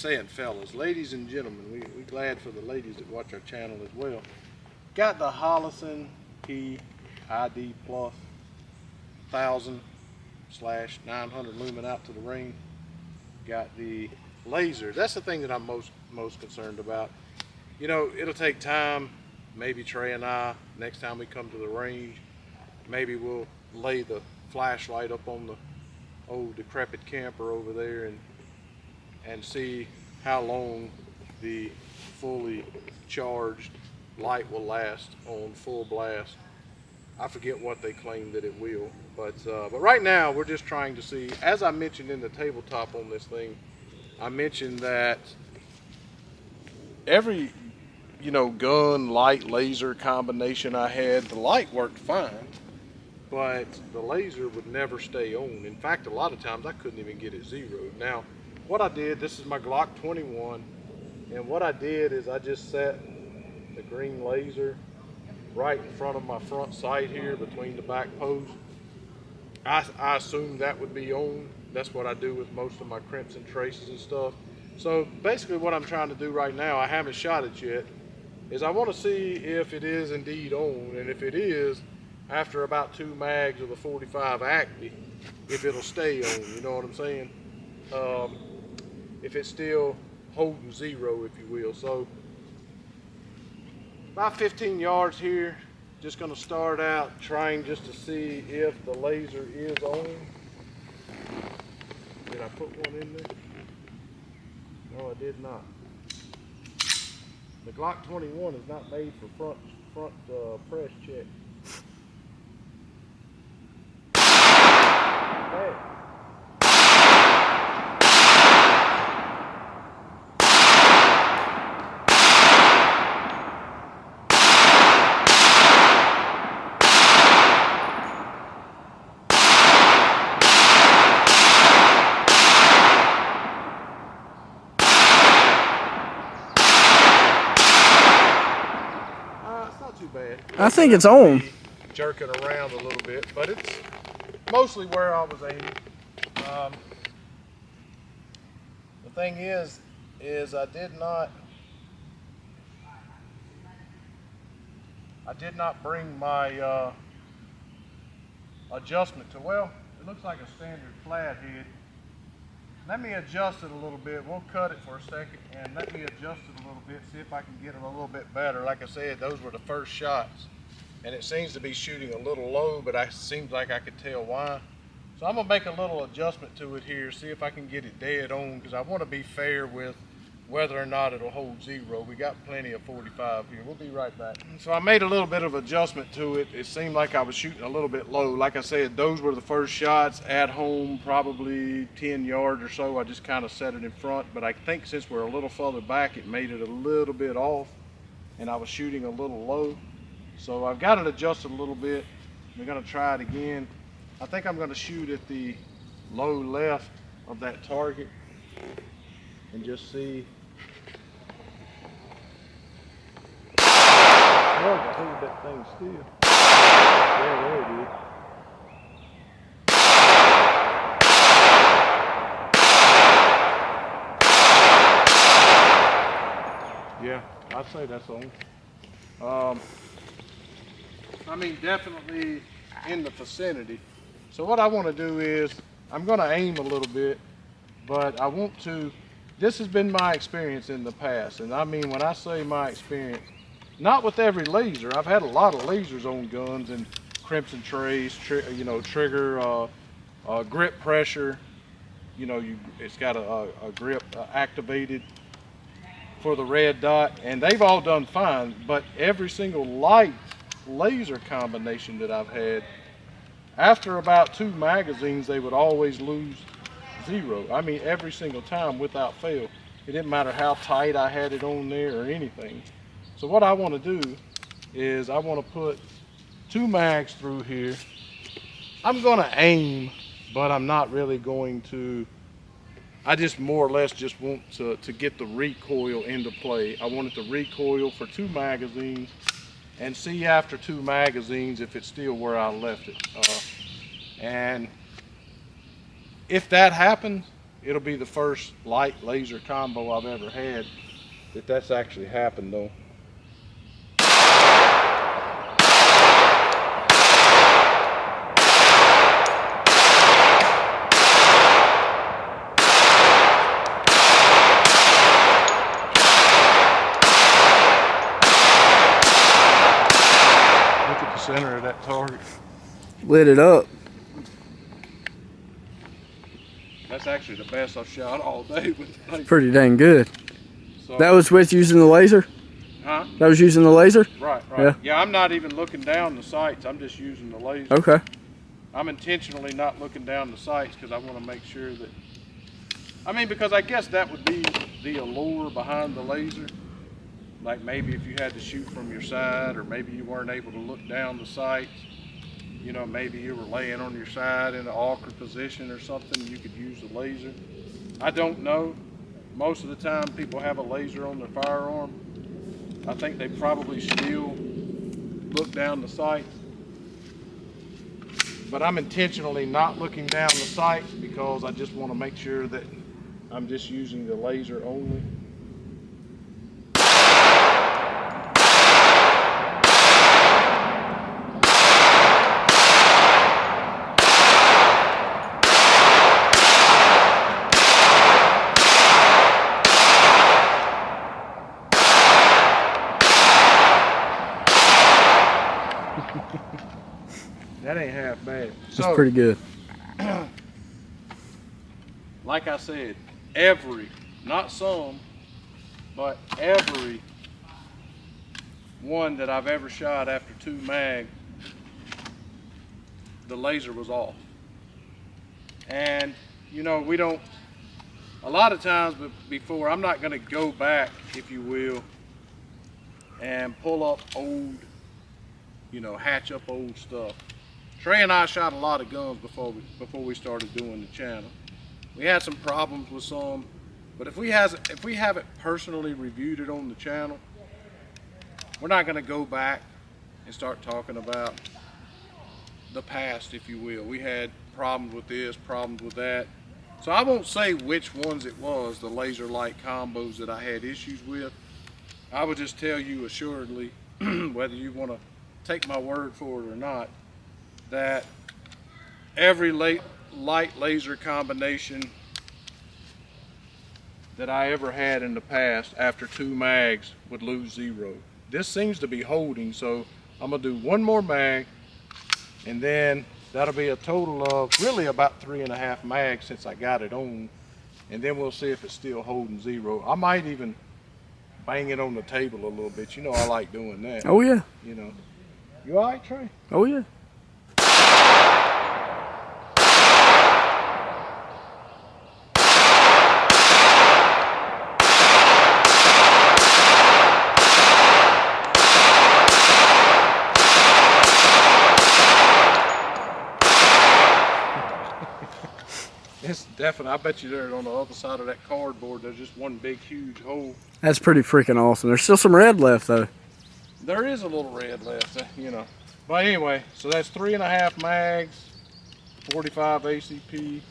saying fellas, ladies and gentlemen, we glad for the ladies that watch our channel as well. Got the Holosun P.ID Plus 1000/900 lumen out to the ring. Got the laser. That's the thing that I'm most concerned about. You know, it'll take time. Maybe Trey and I, next time we come to the range, maybe we'll lay the flashlight up on the old decrepit camper over there and see how long the fully charged light will last on full blast. I forget what they claim that it will, but right now we're just trying to see. As I mentioned in the tabletop on this thing, I mentioned that every gun, light, laser combination I had, the light worked fine, but the laser would never stay on. In fact, a lot of times I couldn't even get it zeroed. Now, what I did, this is my Glock 21, and what I did is I just set the green laser right in front of my front sight here between the back posts. I assumed that would be on. That's what I do with most of my crimson traces and stuff. So basically what I'm trying to do right now, I haven't shot it yet, is I want to see if it is indeed on, and if it is, after about 2 mags of the 45 Acme, if it'll stay on, you know what I'm saying? If it's still holding zero, if you will. So about 15 yards here, just gonna start out trying just to see if the laser is on. Did I put one in there? No, I did not. The Glock 21 is not made for front press check. Hey. Too bad. I think it's on. Jerking around a little bit, but it's mostly where I was aiming. The thing is I did not bring my adjustment to, well, it looks like a standard flathead. Let me adjust it a little bit. We'll cut it for a second and let me adjust it a little bit, see if I can get it a little bit better. Like I said, those were the first shots and it seems to be shooting a little low, but it seems like I could tell why. So I'm gonna make a little adjustment to it here, see if I can get it dead on, because I want to be fair with whether or not it'll hold zero. We got plenty of 45 here. We'll be right back. So I made a little bit of adjustment to it. It seemed like I was shooting a little bit low. Like I said, those were the first shots at home, probably 10 yards or so. I just kind of set it in front, but I think since we're a little further back, it made it a little bit off, and I was shooting a little low. So I've got it adjusted a little bit. We're gonna try it again. I think I'm gonna shoot at the low left of that target and just see. Oh, I hold that thing still. Yeah, there it is. Yeah, I'd say that's on. I mean, definitely in the vicinity. So what I want to do is, I'm going to aim a little bit, but I want to, this has been my experience in the past, and I mean when I say my experience, not with every laser. I've had a lot of lasers on guns and crimson trace, trigger, grip pressure. It's got a grip activated for the red dot, and they've all done fine. But every single light laser combination that I've had, after about 2 magazines, they would always lose zero. I mean, every single time without fail. It didn't matter how tight I had it on there or anything. So what I want to do is I want to put 2 mags through here. I'm going to aim, but I'm not really going to. I just more or less just want to get the recoil into play. I want it to recoil for 2 magazines and see after 2 magazines if it's still where I left it. And if that happens, it'll be the first light laser combo I've ever had that's actually happened though. Look at the center of that target. Lit it up. That's actually the best I've shot all day with laser. Pretty dang good. So, That was with using the laser? huh? That was using the laser? Right. Yeah. Yeah, I'm not even looking down the sights. I'm just using the laser. Okay. I'm intentionally not looking down the sights because I want to make sure that, because I guess that would be the allure behind the laser. Like maybe if you had to shoot from your side, or maybe you weren't able to look down the sights. You know, maybe you were laying on your side in an awkward position or something, you could use the laser. I don't know. Most of the time people have a laser on their firearm. I think they probably still look down the sights. But I'm intentionally not looking down the sights because I just want to make sure that I'm just using the laser only. That ain't half bad. That's pretty good. Like I said, not some, but every one that I've ever shot after 2 mag, the laser was off. And you know, a lot of times before, I'm not gonna go back, if you will, and pull up old, hatch up old stuff. Trey and I shot a lot of guns before we started doing the channel. We had some problems with some, but if we haven't personally reviewed it on the channel, we're not going to go back and start talking about the past, if you will. We had problems with this, problems with that. So I won't say which ones it was, the laser light combos that I had issues with. I would just tell you assuredly, whether you want to take my word for it or not, that every light laser combination that I ever had in the past after 2 mags would lose 0. This seems to be holding, so I'm gonna do 1 more mag, and then that'll be a total of really about 3.5 mags since I got it on, and then we'll see if it's still holding 0. I might even bang it on the table a little bit. You know I like doing that. Oh yeah. You all right, Trey? Oh yeah. It's definitely, I bet you there on the other side of that cardboard, there's just one big, huge hole. That's pretty freaking awesome. There's still some red left though. There is a little red left, But anyway, so that's 3.5 mags, 45 ACP,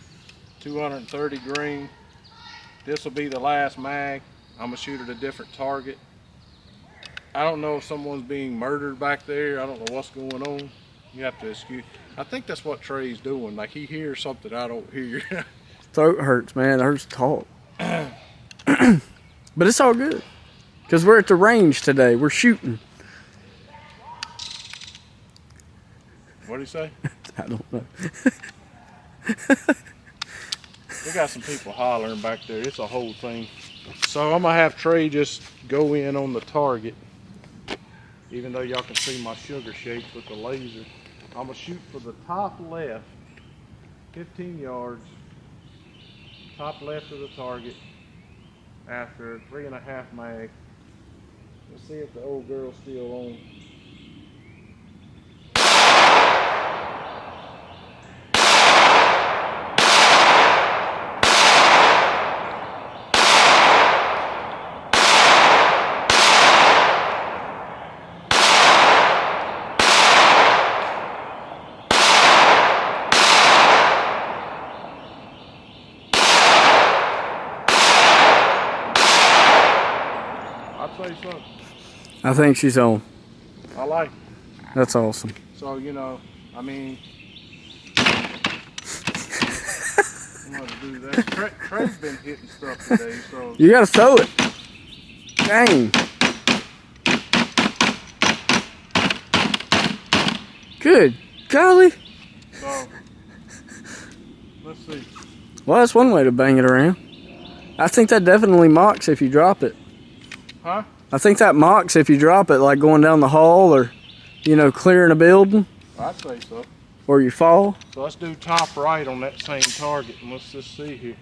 230 green. This will be the last mag. I'm gonna shoot at a different target. I don't know if someone's being murdered back there. I don't know what's going on. You have to excuse. I think that's what Trey's doing. Like he hears something I don't hear. Throat hurts, man. It hurts to talk. But it's all good. Because we're at the range today. We're shooting. What did he say? I don't know. We got some people hollering back there. It's a whole thing. So I'm gonna have Trey just go in on the target. Even though y'all can see my sugar shapes with the laser. I'm gonna shoot for the top left, 15 yards, top left of the target after 3.5 mag. Let's see if the old girl's still on. I'd say so. I think she's on. I like it. That's awesome. So, you know, I mean, I'm gonna do that. Trey's been hitting stuff today, so. You gotta throw it. Dang. Good golly. So, let's see. Well, that's one way to bang it around. I think that definitely mocks if you drop it. Huh? I think that mocks if you drop it, like going down the hall or, you know, clearing a building. I'd say so. Or you fall. So let's do top right on that same target, and let's just see here.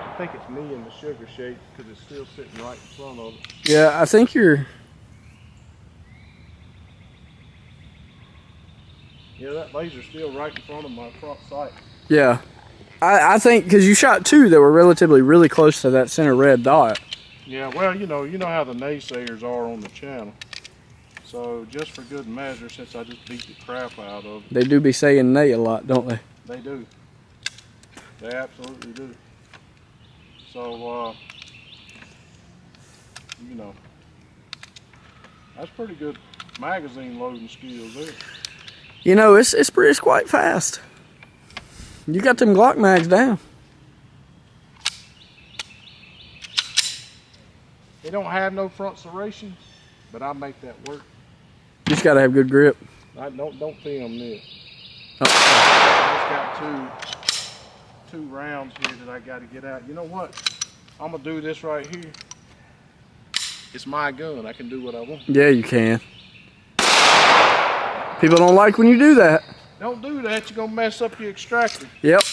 I think it's me in the sugar shape because it's still sitting right in front of it. Yeah, I think you're. Yeah, that laser's still right in front of my front sight. Yeah. I think because you shot two that were relatively really close to that center red dot. Yeah, well, you know how the naysayers are on the channel. So just for good measure, since I just beat the crap out of it. They do be saying nay a lot, don't they? They do. They absolutely do. So, you know, that's pretty good magazine loading skills there. You know, it's quite fast. You got them Glock mags down. They don't have no front serration, but I make that work. You just gotta have good grip. I don't film this. Oh. I just got two rounds here that I got to get out. You know what? I'm gonna do this right here. It's my gun. I can do what I want. Yeah, you can. People don't like when you do that. Don't do that. You're gonna mess up your extractor. Yep.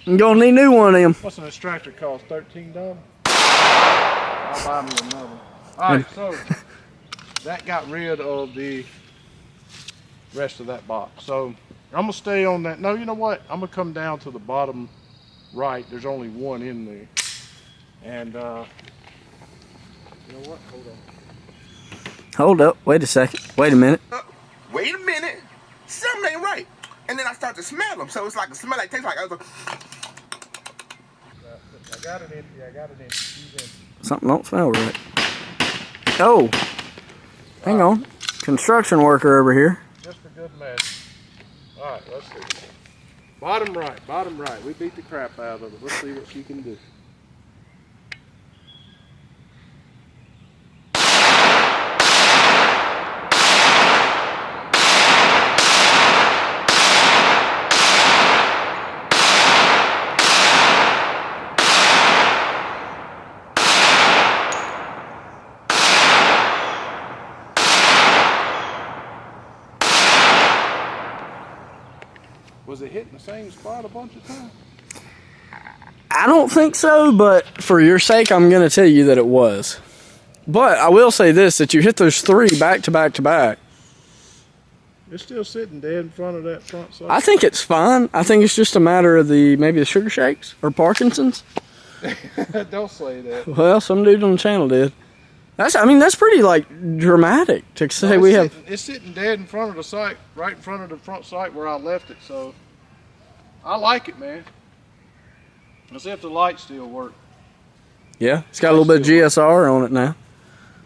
You're gonna need a new one of them. What's an extractor cost? $13? I'll buy me another. All right, so that got rid of the rest of that box. So I'm gonna stay on that. No, you know what? I'm gonna come down to the bottom right. There's only one in there. And you know what? Hold on. Hold up. Wait a second. Wait a minute. Wait a minute. Something ain't right. And then I start to smell them. So it's like a smell like tastes like I was like, I got it empty. I got it empty. She's empty. Something don't smell right. Oh. Hang on. Construction worker over here. Just for good measure. All right, let's see. Bottom right, bottom right. We beat the crap out of it. Let's see what she can do. Was it hitting the same spot a bunch of times? I don't think so, but for your sake, I'm going to tell you that it was. But I will say this, that you hit those three back to back to back. It's still sitting dead in front of that front side. I think it's fine. I think it's just a matter of maybe the sugar shakes or Parkinson's. Don't say that. Well, some dude on the channel did. That's pretty like dramatic to say It's sitting dead in front of the sight, right in front of the front sight where I left it. So I like it, man. Let's see if the lights still work. Yeah, it's got a little bit of GSR on it now.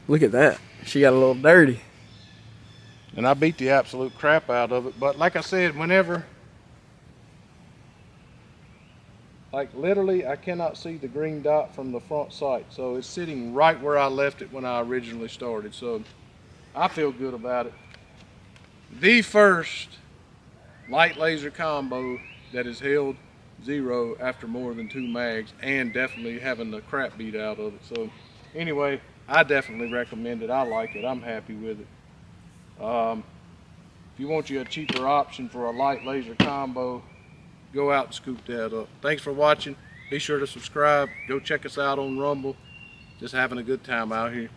Look at that. She got a little dirty. And I beat the absolute crap out of it. But like I said, whenever, like literally, I cannot see the green dot from the front sight. So it's sitting right where I left it when I originally started. So I feel good about it. The first light laser combo that has held zero after more than 2 mags, and definitely having the crap beat out of it. So anyway, I definitely recommend it. I like it. I'm happy with it. If you want you a cheaper option for a light laser combo, go out and scoop that up. Thanks for watching. Be sure to subscribe. Go check us out on Rumble. Just having a good time out here.